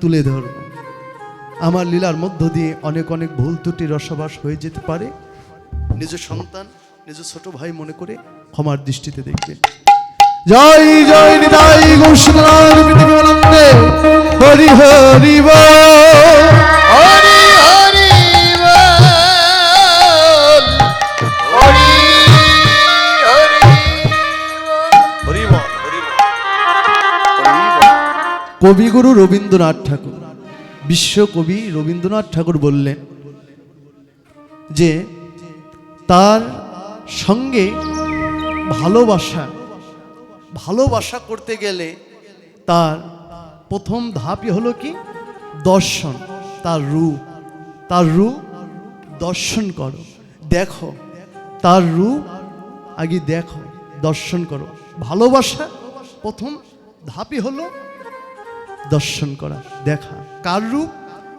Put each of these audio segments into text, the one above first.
তুলে ধরব। আমার লীলার মধ্য দিয়ে অনেক অনেক ভুল ত্রুটি রসবাস হয়ে যেতে পারে। নিজ সন্তান নিজ ছোট ভাই মনে করে ক্ষমার দৃষ্টিতে দেখবেন। জয় জয় নিতাই গৌরনাথ পৃথিবীনন্দে হরি হরি বল হরি হরি বল হরি হরি বল হরি বল কবিগুরু রবীন্দ্রনাথ ঠাকুর, বিশ্বকবি রবীন্দ্রনাথ ঠাকুর বললেন যে তার সঙ্গে ভালোবাসা করতে গেলে তার প্রথম ধাপই হলো কি দর্শন। তার রূপ দর্শন করো, দেখো তার রূপ আগে দেখো, দর্শন করো। ভালোবাসা প্রথম ধাপই হলো দর্শন করা, দেখা। কার রূপ?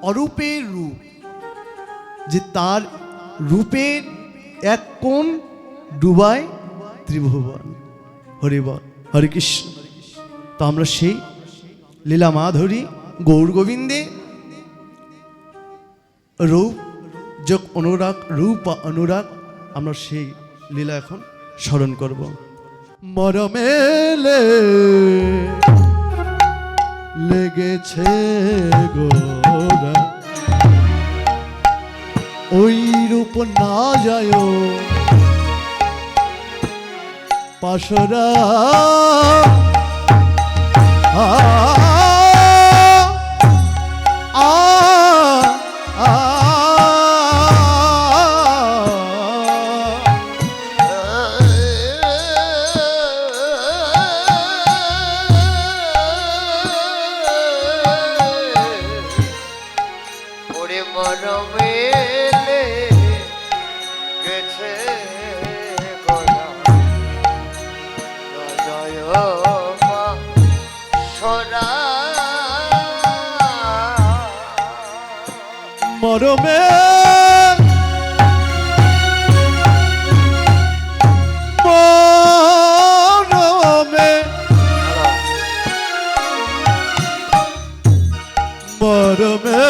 অরূপের রূপ, যে তার রূপের এক কোণ ডুবায় ত্রিভুবন। হরি বল হরে কৃষ্ণ। তো আমরা সেই লীলা মাধুরী গৌর গোবিন্দে রূপ যোগ অনুরাগ, রূপ বা অনুরাগ, আমরা সেই লীলা এখন স্মরণ করব। মরমেলে লেগেছে গোরা, ওই রূপ না যায় পাশরা। ওরে মরমেলে গেছে গোরা জয় মা সোনা মরমে মরমে মরমে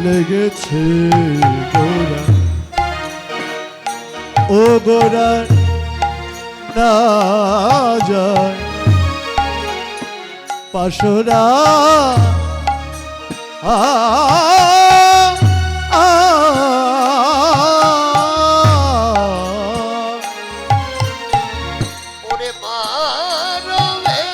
লেগেছে গোরা, ও গোরা না যায় পাশরা। ওরে মরমেলে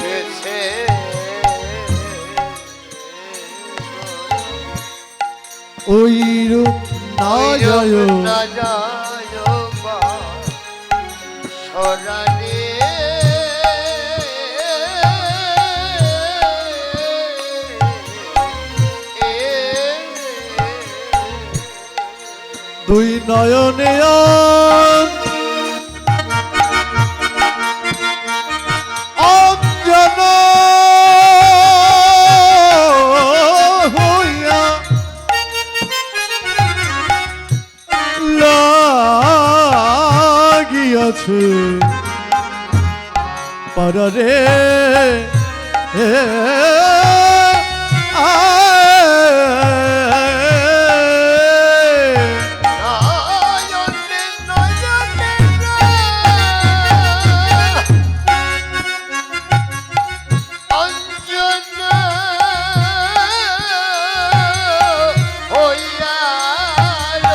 গেছে ওই রূপ না যায় না যায় মা সোনারে দুই নয়নে অঞ্জন হইয়া লাগিয়াছে পারে নয়নে নয়নে অঞ্জনা হইয়া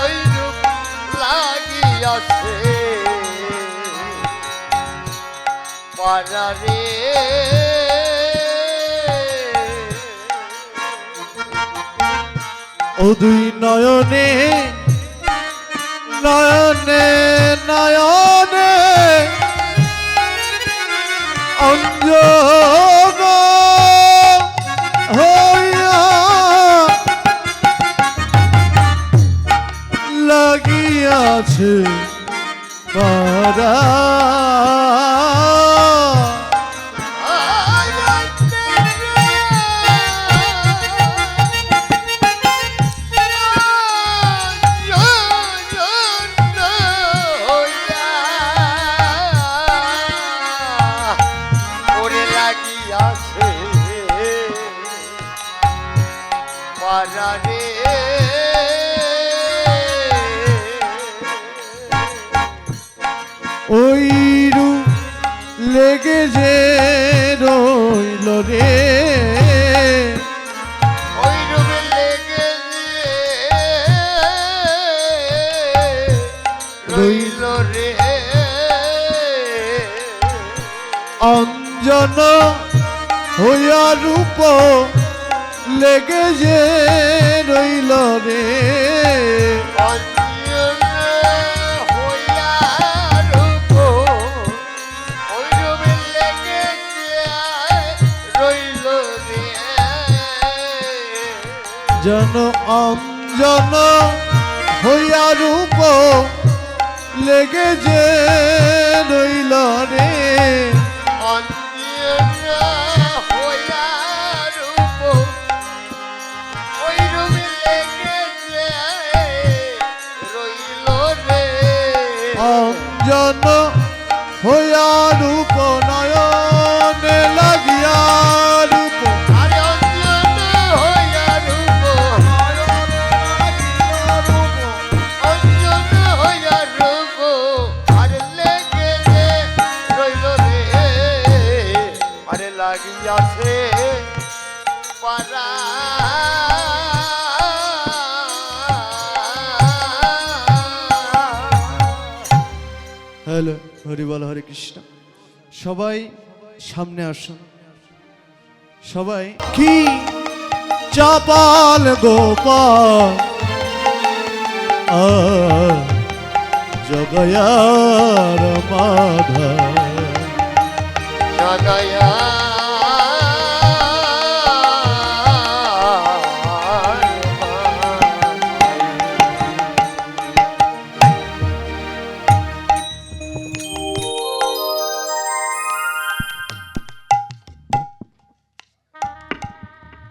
ওই রূপ লাগিয়াছে পারারে ও দুই নয়নে নয়নে নয়নে অঞ্জন হইয়া লাগিয়াছে পারা। লেগে যে রইল রে, ওই রূপে লেগে রইল রে। অঞ্জন হইয়া রূপ লেগে যে রইল রে, অঞ্জন হইয়া রূপ ওই রূপে লেগে রইল রে। জন অঞ্জন হইয়া রূপ লেগে যে রইল রে, অঞ্জন হইয়া রূপ ওই রূপে লেগে রইল রে। অঞ্জন হইয়া রূপ নয়নে লাগিয়া রূপ, আরে অঞ্জন হইয়া রূপ, অঞ্জন হইয়া রূপ আরে লেগে রইল রে। আরে লাগিয়াছে পারা হ্যালো হরি বল হরে কৃষ্ণ। সবাই সামনে আসুন, সবাই কি চাপাল গোপাল জগয়ার মাধা জগয়া